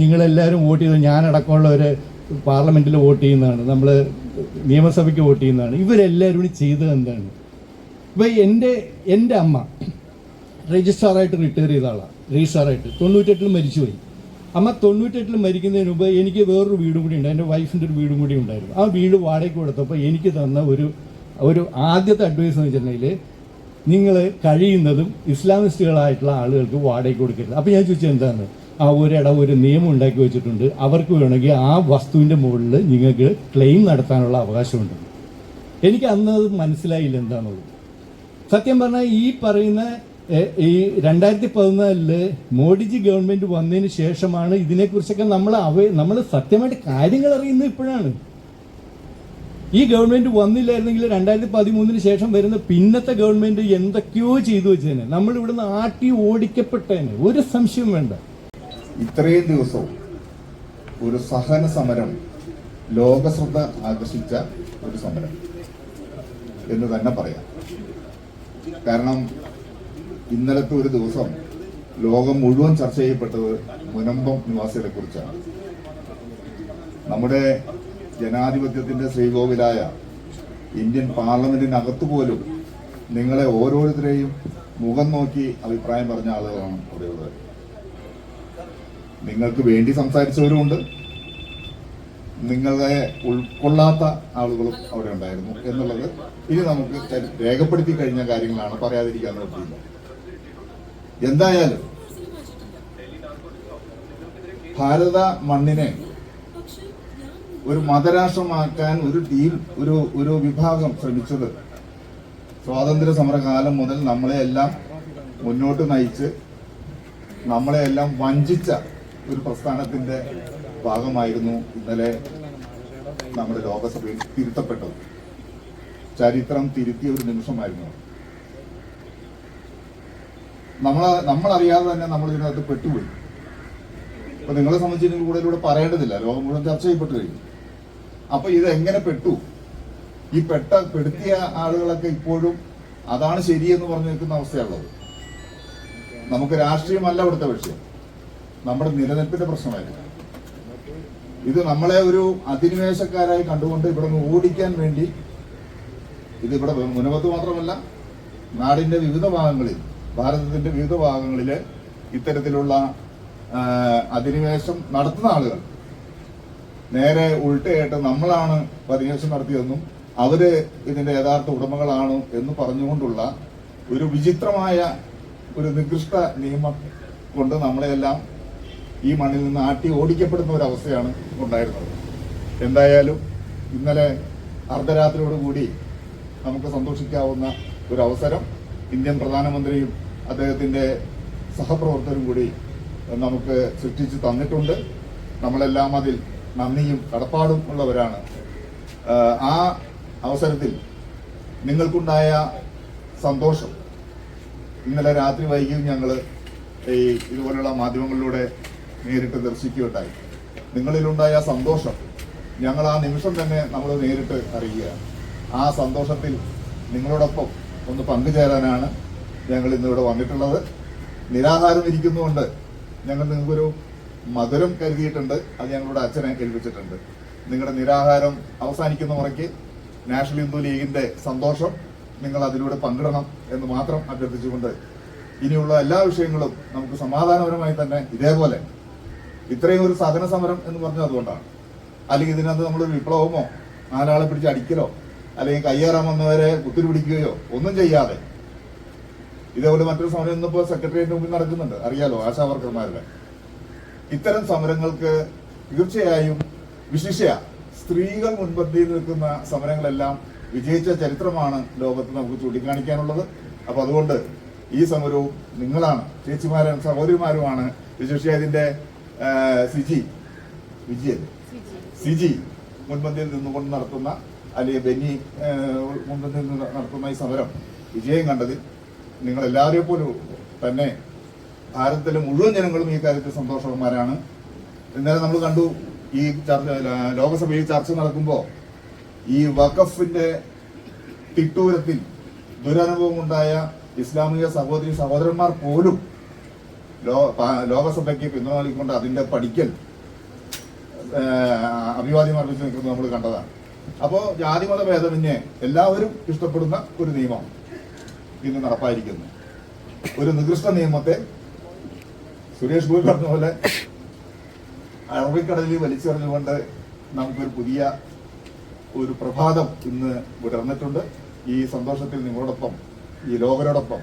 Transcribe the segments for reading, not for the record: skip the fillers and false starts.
നിങ്ങളെല്ലാവരും വോട്ട് ചെയ്ത് ഞാനടക്കമുള്ളവർ പാർലമെൻറ്റിൽ വോട്ട് ചെയ്യുന്നതാണ്, നമ്മൾ നിയമസഭയ്ക്ക് വോട്ട് ചെയ്യുന്നതാണ്. ഇവരെല്ലാവരും കൂടി ചെയ്തത് എന്താണ്? ഇപ്പോൾ എൻ്റെ അമ്മ രജിസ്ട്രാറായിട്ട് റിട്ടയർ ചെയ്ത ആളാണ്. രജിസ്ട്രാറായിട്ട് 98 മരിച്ചുപോയി. അമ്മ 98 മരിക്കുന്നതിന് മുമ്പ് എനിക്ക് വേറൊരു വീടും കൂടി ഉണ്ട്, എൻ്റെ വൈഫിൻ്റെ ഒരു വീടും കൂടി ഉണ്ടായിരുന്നു. ആ വീട് വാടകയ്ക്ക് കൊടുത്തപ്പോൾ എനിക്ക് തന്ന ഒരു ആദ്യത്തെ അഡ്വൈസ് എന്ന് വെച്ചിട്ടുണ്ടെങ്കിൽ, നിങ്ങൾ കഴിയുന്നതും ഇസ്ലാമിസ്റ്റുകളായിട്ടുള്ള ആളുകൾക്ക് വാടകയ്ക്ക് കൊടുക്കരുത്. അപ്പോൾ ഞാൻ ചോദിച്ചത് എന്താണ്? ഒരു നിയമം ഉണ്ടാക്കി വെച്ചിട്ടുണ്ട്, അവർക്ക് വേണമെങ്കിൽ ആ വസ്തുവിൻ്റെ മുകളിൽ നിങ്ങൾക്ക് ക്ലെയിം നടത്താനുള്ള അവകാശമുണ്ട്. എനിക്ക് അന്ന് അത് മനസ്സിലായില്ല എന്താണെന്നുള്ളത്. സത്യം പറഞ്ഞാൽ ഈ പറയുന്ന 2014 മോഡിജി ഗവൺമെൻറ് വന്നതിന് ശേഷമാണ് ഇതിനെക്കുറിച്ചൊക്കെ നമ്മൾ സത്യമായിട്ട് കാര്യങ്ങൾ അറിയുന്നത് ഇപ്പോഴാണ്. ഈ ഗവൺമെൻറ് വന്നില്ലായിരുന്നെങ്കിൽ 2013 ശേഷം വരുന്ന പിന്നത്തെ ഗവൺമെൻറ് എന്തൊക്കെയോ ചെയ്തു വെച്ചേനെ, നമ്മൾ ഇവിടുന്ന് ആട്ടി ഓടിക്കപ്പെട്ടേനെ, ഒരു സംശയം വേണ്ട. ഇത്രയും ദിവസവും ഒരു സഹന സമരം ലോകശ്രദ്ധ ആകർഷിച്ച ഒരു സമരം എന്ന് തന്നെ പറയാം. കാരണം ഇന്നലത്തെ ഒരു ദിവസം ലോകം മുഴുവൻ ചർച്ച ചെയ്യപ്പെട്ടത് മുനമ്പം നിവാസികളെ കുറിച്ചാണ്. നമ്മുടെ ജനാധിപത്യത്തിന്റെ ശ്രീകോവിലായ ഇന്ത്യൻ പാർലമെന്റിനകത്ത് പോലും നിങ്ങളെ ഓരോരുത്തരെയും മുഖം നോക്കി അഭിപ്രായം പറഞ്ഞ ആളുകളാണ് അവിടെയുള്ളത്. നിങ്ങൾക്ക് വേണ്ടി സംസാരിച്ചവരുമുണ്ട്, നിങ്ങളെ ഉൾക്കൊള്ളാത്ത ആളുകളും അവിടെ ഉണ്ടായിരുന്നു എന്നുള്ളത് ഇനി നമുക്ക് രേഖപ്പെടുത്തി കഴിഞ്ഞ കാര്യങ്ങളാണ്, പറയാതിരിക്കാൻ പറ്റില്ല. എന്തായാലും ഭാരത മണ്ണിനെ ഒരു മതരാഷ്ട്രമാക്കാൻ ഒരു വിഭാഗം ശ്രമിച്ചത് സ്വാതന്ത്ര്യ സമരകാലം മുതൽ നമ്മളെയെല്ലാം മുന്നോട്ട് നയിച്ച് നമ്മളെയെല്ലാം വഞ്ചിച്ച ഒരു പ്രസ്ഥാനത്തിന്റെ ഭാഗമായിരുന്നു ഇന്നലെ നമ്മുടെ ലോകസഭയിൽ തിരുത്തപ്പെട്ടത്. ചരിത്രം തിരുത്തിയ ഒരു നിമിഷമായിരുന്നു. നമ്മളറിയാതെ തന്നെ നമ്മൾ ഇതിനകത്ത് പെട്ടുപോയി. അപ്പൊ നിങ്ങളെ സംബന്ധിച്ച് കൂടുതലൂടെ പറയേണ്ടതില്ല, ലോകം മുഴുവൻ ചർച്ച ചെയ്യപ്പെട്ടു കഴിഞ്ഞു. അപ്പൊ ഇത് എങ്ങനെ പെട്ടു? ഈ പെടുത്തിയ ആളുകളൊക്കെ ഇപ്പോഴും അതാണ് ശരിയെന്ന് പറഞ്ഞു നിൽക്കുന്ന അവസ്ഥയുള്ളത്. നമുക്ക് രാഷ്ട്രീയമല്ല ഇവിടുത്തെ വിഷയം, നമ്മുടെ നിലനിൽപ്പിന്റെ പ്രശ്നമായിരുന്നു. ഇത് നമ്മളെ ഒരു അധിനിവേശക്കാരായി കണ്ടുകൊണ്ട് ഇവിടെ നിന്ന് ഓടിക്കാൻ വേണ്ടി, ഇതിവിടെ മുനമ്പത്ത് മാത്രമല്ല നാടിന്റെ വിവിധ ഭാഗങ്ങളിൽ, ഭാരതത്തിന്റെ വിവിധ ഭാഗങ്ങളിൽ ഇത്തരത്തിലുള്ള അധിനിവേശം നടത്തുന്ന ആളുകൾ നേരെ ഉൾട്ടയായിട്ട് നമ്മളാണ് അധിനിവേശം നടത്തിയതെന്നും അവര് ഇതിന്റെ യഥാർത്ഥ ഉടമകളാണ് എന്ന് പറഞ്ഞുകൊണ്ടുള്ള ഒരു വിചിത്രമായ ഒരു നികൃഷ്ട നിയമം കൊണ്ട് നമ്മളെല്ലാം ഈ മണ്ണിൽ നിന്ന് ആട്ടി ഓടിക്കപ്പെടുന്ന ഒരു അവസ്ഥയാണ് ഉണ്ടായിരുന്നത്. എന്തായാലും ഇന്നലെ അർദ്ധരാത്രിയോടുകൂടി നമുക്ക് സന്തോഷിക്കാവുന്ന ഒരു അവസരം ഇന്ത്യൻ പ്രധാനമന്ത്രിയും അദ്ദേഹത്തിന്റെ സഹപ്രവർത്തകരും കൂടി നമുക്ക് സൃഷ്ടിച്ചു തന്നിട്ടുണ്ട്. നമ്മളെല്ലാം അതിൽ നന്ദിയും കടപ്പാടും ഉള്ളവരാണ്. ആ അവസരത്തിൽ നിങ്ങൾക്കുണ്ടായ സന്തോഷം ഇന്നലെ രാത്രി വൈകിയും ഞങ്ങൾ ഇതുപോലുള്ള മാധ്യമങ്ങളിലൂടെ നേരിട്ട് ദർശിക്കുകയുണ്ടായി. നിങ്ങളിലുണ്ടായ സന്തോഷം ഞങ്ങൾ ആ നിമിഷം തന്നെ നമ്മൾ നേരിട്ട് അറിയുകയാണ്. ആ സന്തോഷത്തിൽ നിങ്ങളോടൊപ്പം ഒന്ന് പങ്കുചേരാനാണ് ഞങ്ങൾ ഇന്നിവിടെ വന്നിട്ടുള്ളത്. നിരാഹാരം ഇരിക്കുന്നുകൊണ്ട് ഞങ്ങൾ നിങ്ങൾക്കൊരു മധുരം കരുതിയിട്ടുണ്ട്, അത് ഞങ്ങളുടെ അച്ഛനെ ഏൽപ്പിച്ചിട്ടുണ്ട്. നിങ്ങളുടെ നിരാഹാരം അവസാനിക്കുന്ന മുറയ്ക്ക് നാഷണൽ ഹിന്ദു ലീഗിന്റെ സന്തോഷം നിങ്ങൾ അതിലൂടെ പങ്കിടണം എന്ന് മാത്രം അഭ്യർത്ഥിച്ചുകൊണ്ട് ഇനിയുള്ള എല്ലാ വിഷയങ്ങളും നമുക്ക് സമാധാനപരമായി തന്നെ ഇതേപോലെ ഇത്രയും ഒരു സഹന സമരം എന്ന് പറഞ്ഞത് അതുകൊണ്ടാണ്. അല്ലെങ്കിൽ ഇതിനകത്ത് നമ്മളൊരു വിപ്ലവമോ നാലാളെ പിടിച്ച് അടിക്കലോ അല്ലെങ്കിൽ കയ്യേറാൻ വന്നവരെ കുത്തിരി പിടിക്കുകയോ ഒന്നും ചെയ്യാതെ ഇതേപോലെ മറ്റൊരു സമരം ഇന്നിപ്പോൾ സെക്രട്ടേറിയറ്റിന് മുമ്പിൽ നടക്കുന്നുണ്ട്, അറിയാലോ, ആശാവർക്കർമാരുടെ. ഇത്തരം സമരങ്ങൾക്ക് തീർച്ചയായും വിശിഷ്യ സ്ത്രീകൾ മുൻപന്തിയിൽ നിൽക്കുന്ന സമരങ്ങളെല്ലാം വിജയിച്ച ചരിത്രമാണ് ലോകത്ത് നമുക്ക് ചൂണ്ടിക്കാണിക്കാനുള്ളത്. അപ്പൊ അതുകൊണ്ട് ഈ സമരവും നിങ്ങളാണ്, ചേച്ചിമാരും സഹോദരിമാരുമാണ് വിശിഷ്യ ഇതിന്റെ സിജി മുൻപന്തിയിൽ നിന്നുകൊണ്ട് നടത്തുന്ന, അല്ലെങ്കിൽ ബെന്നി മുൻപന്തിയിൽ നിന്ന് നടത്തുന്ന ഈ സമരം വിജയം കണ്ടതിൽ നിങ്ങൾ എല്ലാവരെയും പോലും തന്നെ ഭാരതത്തിലെ മുഴുവൻ ജനങ്ങളും ഈ കാര്യത്തിൽ സന്തോഷവാന്മാരാണ്. ഇന്നലെ നമ്മൾ കണ്ടു, ഈ ലോകസഭയിൽ ചർച്ച നടക്കുമ്പോൾ ഈ വഖഫിന്റെ തിട്ടൂരത്തിൽ ദുരനുഭവം ഉണ്ടായ ഇസ്ലാമിക സഹോദരന്മാർ പോലും ലോകസഭയ്ക്ക് പിന്തുണ നൽകിക്കൊണ്ട് അതിന്റെ പഠിക്കൽ അഭിവാദ്യം അർപ്പിച്ച് നിൽക്കുന്നത് നമ്മൾ കണ്ടതാണ്. അപ്പോൾ ജാതിമത ഭേദമന്യേ എല്ലാവരും ഇഷ്ടപ്പെടുന്ന ഒരു നിയമം ഇന്ന് നടപ്പായിരിക്കുന്നു. ഒരു നികൃഷ്ട നിയമത്തെ സുരേഷ് ഗോപി പറഞ്ഞ പോലെ അറബിക്കടലിൽ വലിച്ചെറിഞ്ഞുകൊണ്ട് നമുക്കൊരു പുതിയ ഒരു പ്രഭാതം ഇന്ന് വിടർന്നിട്ടുണ്ട്. ഈ സന്തോഷത്തിൽ നിങ്ങളോടൊപ്പം ഈ ലോകരോടൊപ്പം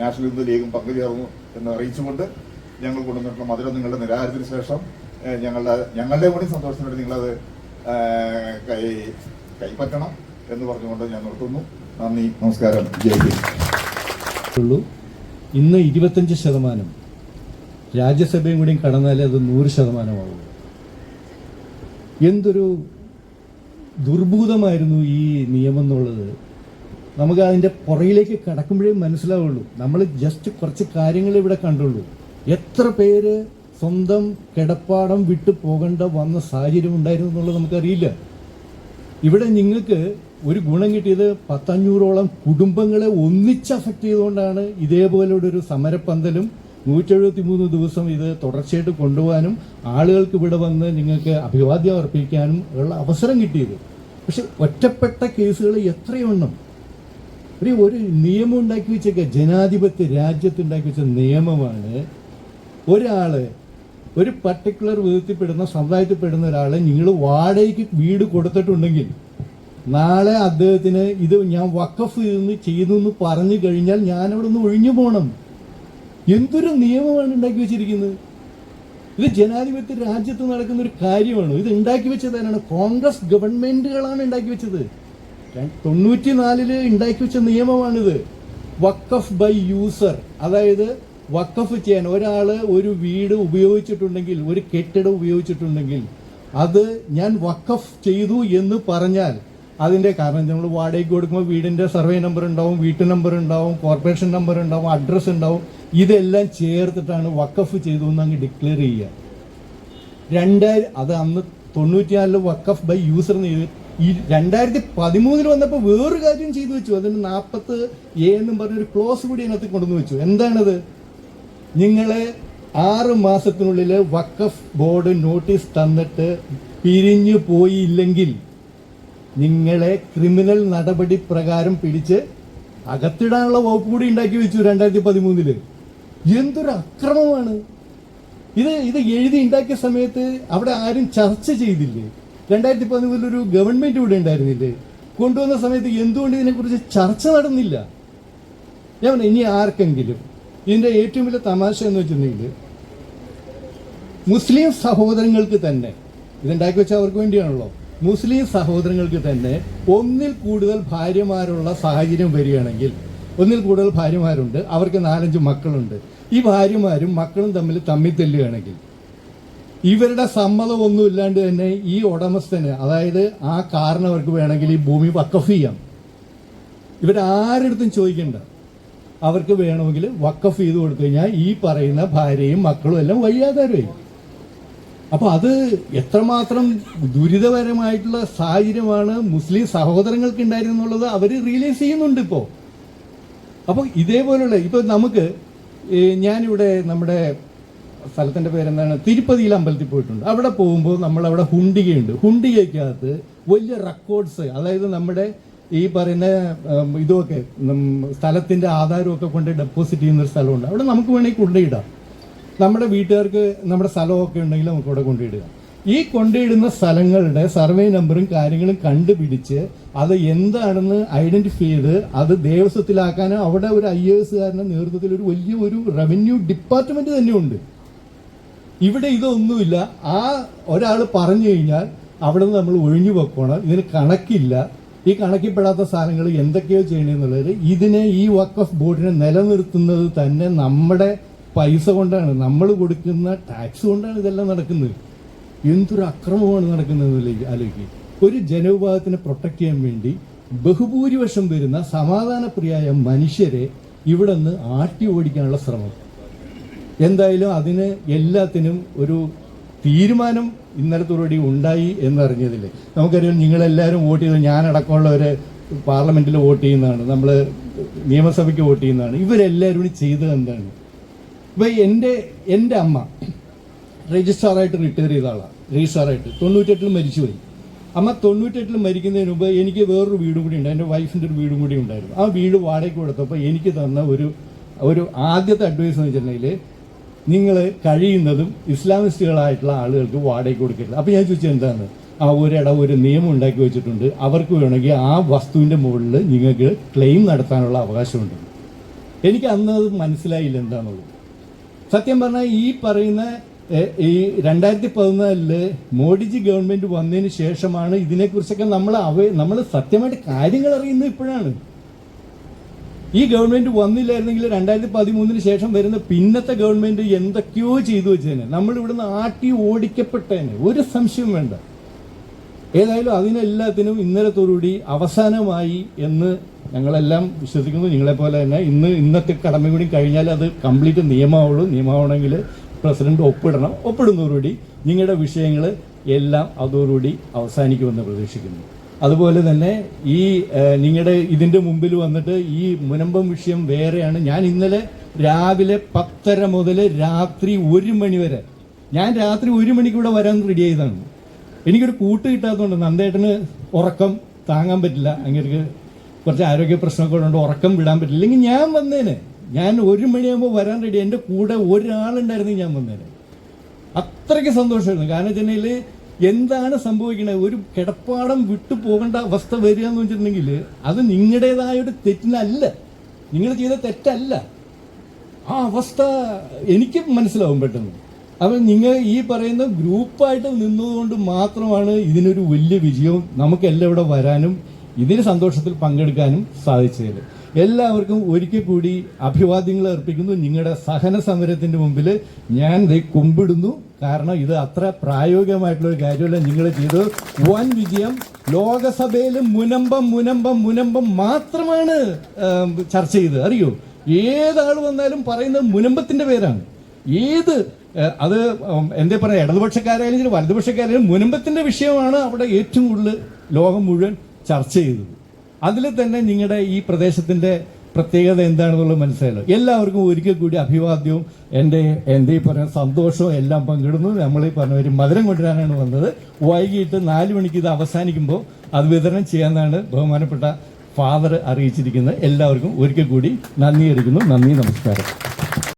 നാഷണൽ ഹിന്ദു ലീഗും പങ്കുചേർന്നു എന്ന് അറിയിച്ചുകൊണ്ട് ഞങ്ങൾ കൊണ്ടുവന്നിട്ടുള്ള മധുരം നിങ്ങളുടെ നിരാഹാരത്തിന് ശേഷം ഞങ്ങളുടെ കൂടി സന്തോഷത്തിന് വേണ്ടി നിങ്ങളത് കൈപ്പറ്റണം എന്ന് പറഞ്ഞുകൊണ്ട് ഞാൻ നിർത്തുന്നു. നന്ദി, നമസ്കാരം, ജയ് ഹിന്ദ്. ഇന്ന് 25%, രാജ്യസഭയും കൂടി കടന്നാലേ അത് 100%. എന്തൊരു ദുർഭൂതമായിരുന്നു ഈ നിയമം എന്നുള്ളത്. നമുക്ക് അതിൻ്റെ പുറയിലേക്ക് കടക്കുമ്പോഴേ മനസ്സിലാവുള്ളൂ. നമ്മൾ ജസ്റ്റ് കുറച്ച് കാര്യങ്ങൾ ഇവിടെ കണ്ടുള്ളൂ. എത്ര പേര് സ്വന്തം കിടപ്പാടം വിട്ടു പോകേണ്ട വന്ന സാഹചര്യം ഉണ്ടായിരുന്നു എന്നുള്ളത് നമുക്കറിയില്ല. ഇവിടെ നിങ്ങൾക്ക് ഒരു ഗുണം കിട്ടിയത് 500ഓളം കുടുംബങ്ങളെ ഒന്നിച്ച് അഫക്റ്റ് ചെയ്തുകൊണ്ടാണ് ഇതേപോലുള്ള ഒരു സമരപ്പന്തലും 173 ദിവസം ഇത് തുടർച്ചയായിട്ട് കൊണ്ടുപോകാനും ആളുകൾക്ക് ഇവിടെ വന്ന് നിങ്ങൾക്ക് അഭിവാദ്യം അർപ്പിക്കാനും ഉള്ള അവസരം കിട്ടിയത്. പക്ഷെ ഒറ്റപ്പെട്ട കേസുകൾ എത്രയെണ്ണം. ഒരു നിയമം ഉണ്ടാക്കി വെച്ചേക്ക, ജനാധിപത്യ രാജ്യത്ത് ഉണ്ടാക്കി വെച്ച നിയമമാണ്. ഒരാള് ഒരു പർട്ടിക്കുലർ വിധത്തിൽപ്പെടുന്ന സമുദായത്തിൽപ്പെടുന്ന ഒരാളെ നിങ്ങൾ വാടകയ്ക്ക് വീട് കൊടുത്തിട്ടുണ്ടെങ്കിൽ നാളെ അദ്ദേഹത്തിന് ഇത് ഞാൻ വഖഫ് ചെയ്തു എന്ന് പറഞ്ഞു കഴിഞ്ഞാൽ ഞാൻ അവിടെ നിന്ന് ഒഴിഞ്ഞു പോകണം. എന്തൊരു നിയമമാണ് ഉണ്ടാക്കി വെച്ചിരിക്കുന്നത്. ഇത് ജനാധിപത്യ രാജ്യത്ത് നടക്കുന്ന ഒരു കാര്യമാണ്. ഇത് ഉണ്ടാക്കി വെച്ചത് ആരാണ്? കോൺഗ്രസ് ഗവൺമെന്റുകളാണ് ഉണ്ടാക്കി വെച്ചത്. 94 ഉണ്ടാക്കി വെച്ച നിയമമാണിത്. വഖഫ് ബൈ യൂസർ, അതായത് വഖഫ് ചെയ്യാൻ ഒരാള് ഒരു വീട് ഉപയോഗിച്ചിട്ടുണ്ടെങ്കിൽ, ഒരു കെട്ടിടം ഉപയോഗിച്ചിട്ടുണ്ടെങ്കിൽ അത് ഞാൻ വഖഫ് ചെയ്തു എന്ന് പറഞ്ഞാൽ അതിന്റെ കാരണം നമ്മൾ വാടകയ്ക്ക് കൊടുക്കുമ്പോൾ വീടിന്റെ സർവേ നമ്പർ ഉണ്ടാവും, വീട്ടു നമ്പർ ഉണ്ടാവും, കോർപ്പറേഷൻ നമ്പർ ഉണ്ടാവും, അഡ്രസ്സ് ഉണ്ടാവും. ഇതെല്ലാം ചേർത്തിട്ടാണ് വഖഫ് ചെയ്തു എന്ന് അങ്ങ് ഡിക്ലെയർ ചെയ്യുക. 2000 അത് അന്ന് 94 വഖഫ് ബൈ യൂസർ എന്ന് ചെയ്തു. ഈ 2013 വന്നപ്പോൾ വേറൊരു കാര്യം ചെയ്തു വെച്ചു. അതിന് 40A എന്നും പറഞ്ഞൊരു ക്ലോസ് കൂടി അതിനകത്ത് കൊണ്ടുവന്ന് വെച്ചു. എന്താണത്? നിങ്ങളെ 6 മാസത്തിനുള്ളിൽ വഖഫ് ബോർഡ് നോട്ടീസ് തന്നിട്ട് പിരിഞ്ഞു പോയില്ലെങ്കിൽ നിങ്ങളെ ക്രിമിനൽ നടപടി പ്രകാരം പിടിച്ച് അകത്തിടാനുള്ള വകുപ്പ് കൂടി ഉണ്ടാക്കി വെച്ചു 2013. എന്തൊരു അക്രമമാണ് ഇത് എഴുതി ഉണ്ടാക്കിയ സമയത്ത് അവിടെ ആരും ചർച്ച ചെയ്തില്ലേ? 2013 ഒരു ഗവൺമെന്റ് ഇവിടെ ഉണ്ടായിരുന്നില്ലേ? കൊണ്ടുവന്ന സമയത്ത് എന്തുകൊണ്ട് ഇതിനെക്കുറിച്ച് ചർച്ച നടന്നില്ല? ഞാൻ ഇനി ആർക്കെങ്കിലും ഇതിന്റെ ഏറ്റവും വലിയ തമാശ എന്ന് വെച്ചിട്ടുണ്ടെങ്കിൽ മുസ്ലിം സഹോദരങ്ങൾക്ക് തന്നെ ഇതുണ്ടാക്കി വെച്ച അവർക്ക് വേണ്ടിയാണല്ലോ. മുസ്ലിം സഹോദരങ്ങൾക്ക് തന്നെ ഒന്നിൽ കൂടുതൽ ഭാര്യമാരുള്ള സാഹചര്യം വരികയാണെങ്കിൽ, ഒന്നിൽ കൂടുതൽ ഭാര്യമാരുണ്ട്, അവർക്ക് 4-5 മക്കളുണ്ട്, ഈ ഭാര്യമാരും മക്കളും തമ്മിൽ തെല്ലുകയാണെങ്കിൽ ഇവരുടെ സമ്മതം ഒന്നും ഇല്ലാണ്ട് തന്നെ ഈ ഉടമസ്ഥന്, അതായത് ആ കാരണവർക്ക് വേണമെങ്കിൽ ഈ ഭൂമി വഖഫ് ചെയ്യാം. ഇവരാരെടുത്തും ചോദിക്കണ്ട, അവർക്ക് വേണമെങ്കിൽ വഖഫ് ചെയ്ത് കൊടുത്തു കഴിഞ്ഞാൽ ഈ പറയുന്ന ഭാര്യയും മക്കളും എല്ലാം വഴിയാധാരമായി. അപ്പൊ അത് എത്രമാത്രം ദുരിതപരമായിട്ടുള്ള സാഹചര്യമാണ് മുസ്ലിം സഹോദരങ്ങൾക്ക് ഉണ്ടായിരുന്നുള്ളത് അവർ റിയലൈസ് ചെയ്യുന്നുണ്ട് ഇപ്പോ. അപ്പൊ ഇതേപോലുള്ള ഇപ്പൊ നമുക്ക് ഞാനിവിടെ നമ്മുടെ സ്ഥലത്തിന്റെ പേരെന്താണ്, തിരുപ്പതിയിൽ അമ്പലത്തിൽ പോയിട്ടുണ്ട്. അവിടെ പോകുമ്പോൾ നമ്മളവിടെ ഹുണ്ടികയുണ്ട്. ഹുണ്ടികയ്ക്കകത്ത് വലിയ റെക്കോർഡ്സ്, അതായത് നമ്മുടെ ഈ പറയുന്ന ഇതൊക്കെ സ്ഥലത്തിന്റെ ആധാരമൊക്കെ കൊണ്ട് ഡെപ്പോസിറ്റ് ചെയ്യുന്ന ഒരു സ്ഥലമുണ്ട്. അവിടെ നമുക്ക് വേണമെങ്കിൽ കൊണ്ടുപോയിടാം. നമ്മുടെ വീട്ടുകാർക്ക് നമ്മുടെ സ്ഥലമൊക്കെ ഉണ്ടെങ്കിൽ നമുക്ക് അവിടെ കൊണ്ടുപോയിടുക. ഈ കൊണ്ടുപോയിടുന്ന സ്ഥലങ്ങളുടെ സർവേ നമ്പറും കാര്യങ്ങളും കണ്ടുപിടിച്ച് അത് എന്താണെന്ന് ഐഡന്റിഫൈ ചെയ്ത് അത് ദേവസ്വത്തിലാക്കാൻ അവിടെ ഒരു IAS-കാരന്റെ നേതൃത്വത്തിൽ ഒരു വലിയ റവന്യൂ ഡിപ്പാർട്ട്മെന്റ് തന്നെയുണ്ട്. ഇവിടെ ഇതൊന്നുമില്ല. ആ ഒരാൾ പറഞ്ഞു കഴിഞ്ഞാൽ അവിടെ നിന്ന് നമ്മൾ ഒഴിഞ്ഞു വെക്കണം. ഇതിന് കണക്കില്ല. ഈ കണക്കിൽപ്പെടാത്ത സാധനങ്ങൾ എന്തൊക്കെയോ ചെയ്യണമെന്നുള്ളത് ഇതിനെ ഈ വഖഫ് ബോർഡിനെ നിലനിർത്തുന്നത് തന്നെ നമ്മുടെ പൈസ കൊണ്ടാണ്, നമ്മൾ കൊടുക്കുന്ന ടാക്സ് കൊണ്ടാണ് ഇതെല്ലാം നടക്കുന്നത്. എന്തൊരു അക്രമമാണ് നടക്കുന്നത് ആലോചിക്കുക. ഒരു ജനവിഭാഗത്തിനെ പ്രൊട്ടക്ട് ചെയ്യാൻ വേണ്ടി ബഹുഭൂരിപക്ഷം വരുന്ന സമാധാനപ്രിയായ മനുഷ്യരെ ഇവിടെ നിന്ന് ആട്ടി ഓടിക്കാനുള്ള ശ്രമം. എന്തായാലും അതിന് എല്ലാത്തിനും ഒരു തീരുമാനം ഇന്നലത്തോടുകൂടി ഉണ്ടായി എന്നറിഞ്ഞതില്ലേ. നമുക്കറിയാം, നിങ്ങളെല്ലാവരും വോട്ട് ചെയ്ത്, ഞാനടക്കമുള്ളവർ പാർലമെന്റിൽ വോട്ട് ചെയ്യുന്നതാണ്, നമ്മൾ നിയമസഭയ്ക്ക് വോട്ട് ചെയ്യുന്നതാണ്. ഇവരെല്ലാവരും കൂടി ചെയ്തത് എന്താണ്? ഇപ്പോൾ എൻ്റെ അമ്മ രജിസ്ട്രാറായിട്ട് റിട്ടയർ ചെയ്ത ആളാണ്. രജിസ്ട്രാറായിട്ട് 98 മരിച്ചുപോയി. അമ്മ 98 മരിക്കുന്നതിന് മുമ്പ് എനിക്ക് വേറൊരു വീടും കൂടി ഉണ്ട്. എൻ്റെ വൈഫിൻ്റെ ഒരു വീടും കൂടി ഉണ്ടായിരുന്നു. ആ വീട് വാടകയ്ക്ക് കൊടുത്തപ്പോൾ എനിക്ക് തന്ന ഒരു ആദ്യത്തെ അഡ്വൈസ് എന്ന് വെച്ചിട്ടുണ്ടെങ്കിൽ, നിങ്ങൾ കഴിയുന്നതും ഇസ്ലാമിസ്റ്റുകളായിട്ടുള്ള ആളുകൾക്ക് വാടകയ്ക്ക് കൊടുക്കരുത്. അപ്പോൾ ഞാൻ ചോദിച്ചത് എന്താണ്? ഒരു നിയമം ഉണ്ടാക്കി വെച്ചിട്ടുണ്ട്, അവർക്ക് വേണമെങ്കിൽ ആ വസ്തുവിൻ്റെ മുകളിൽ നിങ്ങൾക്ക് ക്ലെയിം നടത്താനുള്ള അവകാശമുണ്ട്. എനിക്ക് അന്ന് അത് മനസ്സിലായില്ല എന്താണെന്നുള്ളത്. സത്യം പറഞ്ഞാൽ ഈ പറയുന്ന 2014 മോഡിജി ഗവൺമെന്റ് വന്നതിന് ശേഷമാണ് ഇതിനെക്കുറിച്ചൊക്കെ നമ്മൾ സത്യമായിട്ട് കാര്യങ്ങൾ അറിയുന്നത് ഇപ്പോഴാണ്. ഈ ഗവൺമെന്റ് വന്നില്ലായിരുന്നെങ്കിൽ 2013 ശേഷം വരുന്ന പിന്നത്തെ ഗവൺമെന്റ് എന്തൊക്കെയോ ചെയ്തു വെച്ചേനെ. നമ്മൾ ഇവിടുന്ന് ആട്ടി ഓടിക്കപ്പെട്ടേനെ, ഒരു സംശയം വേണ്ട. ഏതായാലും അതിനെല്ലാത്തിനും ഇന്നലത്തോടുകൂടി അവസാനമായി എന്ന് ഞങ്ങളെല്ലാം വിശ്വസിക്കുന്നു. നിങ്ങളെപ്പോലെ തന്നെ ഇന്നത്തെ കടമ കൂടി കഴിഞ്ഞാൽ അത് കംപ്ലീറ്റ് നിയമമാവുള്ളൂ. നിയമമാവണമെങ്കിൽ പ്രസിഡന്റ് ഒപ്പിടുന്നതോടുകൂടി നിങ്ങളുടെ വിഷയങ്ങൾ എല്ലാം അതോടുകൂടി അവസാനിക്കുമെന്ന് പ്രതീക്ഷിക്കുന്നു. അതുപോലെ തന്നെ ഈ നിങ്ങളുടെ ഇതിൻ്റെ മുമ്പിൽ വന്നിട്ട് ഈ മുനമ്പം വിഷയം വേറെയാണ്. ഞാൻ ഇന്നലെ രാവിലെ 10:30 മുതൽ രാത്രി 1 മണി വരെ, ഞാൻ രാത്രി 1 മണിക്ക് ഇവിടെ വരാൻ റെഡി ആയതാണ്. എനിക്കൊരു കൂട്ട് കിട്ടാത്തതുകൊണ്ട് നന്ദേട്ടന് ഉറക്കം താങ്ങാൻ പറ്റില്ല, അങ്ങനെ കുറച്ച് ആരോഗ്യ പ്രശ്നമൊക്കെ ഉണ്ട്, ഉറക്കം വിടാൻ പറ്റില്ല. ഇല്ലെങ്കിൽ ഞാൻ വന്നേനെ, ഞാൻ 1 മണിയാകുമ്പോൾ വരാൻ റെഡി. എൻ്റെ കൂടെ ഒരാളുണ്ടായിരുന്നെങ്കിൽ ഞാൻ വന്നേനെ. അത്രയ്ക്ക് സന്തോഷമായിരുന്നു. കാരണം വെച്ചിട്ടുണ്ടെങ്കിൽ എന്താണ് സംഭവിക്കണത്, ഒരു കിടപ്പാടം വിട്ടു പോകേണ്ട അവസ്ഥ വരിക എന്ന് വെച്ചിട്ടുണ്ടെങ്കിൽ അത് നിങ്ങളുടേതായ ഒരു തെറ്റിനല്ല, നിങ്ങൾ ചെയ്ത തെറ്റല്ല. ആ അവസ്ഥ എനിക്ക് മനസ്സിലാവും പെട്ടെന്ന്. അപ്പം നിങ്ങൾ ഈ പറയുന്ന ഗ്രൂപ്പായിട്ട് നിന്നതുകൊണ്ട് മാത്രമാണ് ഇതിനൊരു വലിയ വിജയവും നമുക്കെല്ലാം ഇവിടെ വരാനും ഇതിന് സന്തോഷത്തിൽ പങ്കെടുക്കാനും സാധിച്ചത്. എല്ലാവർക്കും ഒരിക്കൽ കൂടി അഭിവാദ്യങ്ങൾ അർപ്പിക്കുന്നു. നിങ്ങളുടെ സഹന സമരത്തിന്റെ മുമ്പിൽ ഞാൻ കുമ്പിടുന്നു. കാരണം ഇത് അത്ര പ്രായോഗികമായിട്ടുള്ള ഒരു കാര്യമല്ല. നിങ്ങൾ ചെയ്ത് വൻ വിജയം. ലോകസഭയിൽ മുനമ്പം മാത്രമാണ് ചർച്ച ചെയ്തത്. അറിയോ, ഏതാൾ വന്നാലും പറയുന്നത് മുനമ്പത്തിന്റെ പേരാണ്. അത് എന്താ പറയുക, ഇടതുപക്ഷക്കാരായാലും വലതുപക്ഷക്കാരായാലും മുനമ്പത്തിന്റെ വിഷയമാണ് അവിടെ ഏറ്റവും കൂടുതൽ ലോകം മുഴുവൻ ചർച്ച ചെയ്തത്. അതിൽ തന്നെ നിങ്ങളുടെ ഈ പ്രദേശത്തിന്റെ പ്രത്യേകത എന്താണെന്നുള്ളത് മനസ്സിലായല്ലോ. എല്ലാവർക്കും ഒരിക്കൽ കൂടി അഭിവാദ്യവും എൻ്റെ ഈ പറഞ്ഞ സന്തോഷവും എല്ലാം പങ്കിടുന്നു. നമ്മൾ ഈ പറഞ്ഞ ഒരു മധുരം കൊണ്ടുവരാനാണ് വന്നത്. വൈകിട്ട് 4 മണിക്ക് ഇത് അവസാനിക്കുമ്പോൾ അത് വിതരണം ചെയ്യാമെന്നാണ് ബഹുമാനപ്പെട്ട ഫാദർ അറിയിച്ചിരിക്കുന്നത്. എല്ലാവർക്കും ഒരിക്കൽ കൂടി നന്ദി അറിയിക്കുന്നു. നന്ദി, നമസ്കാരം.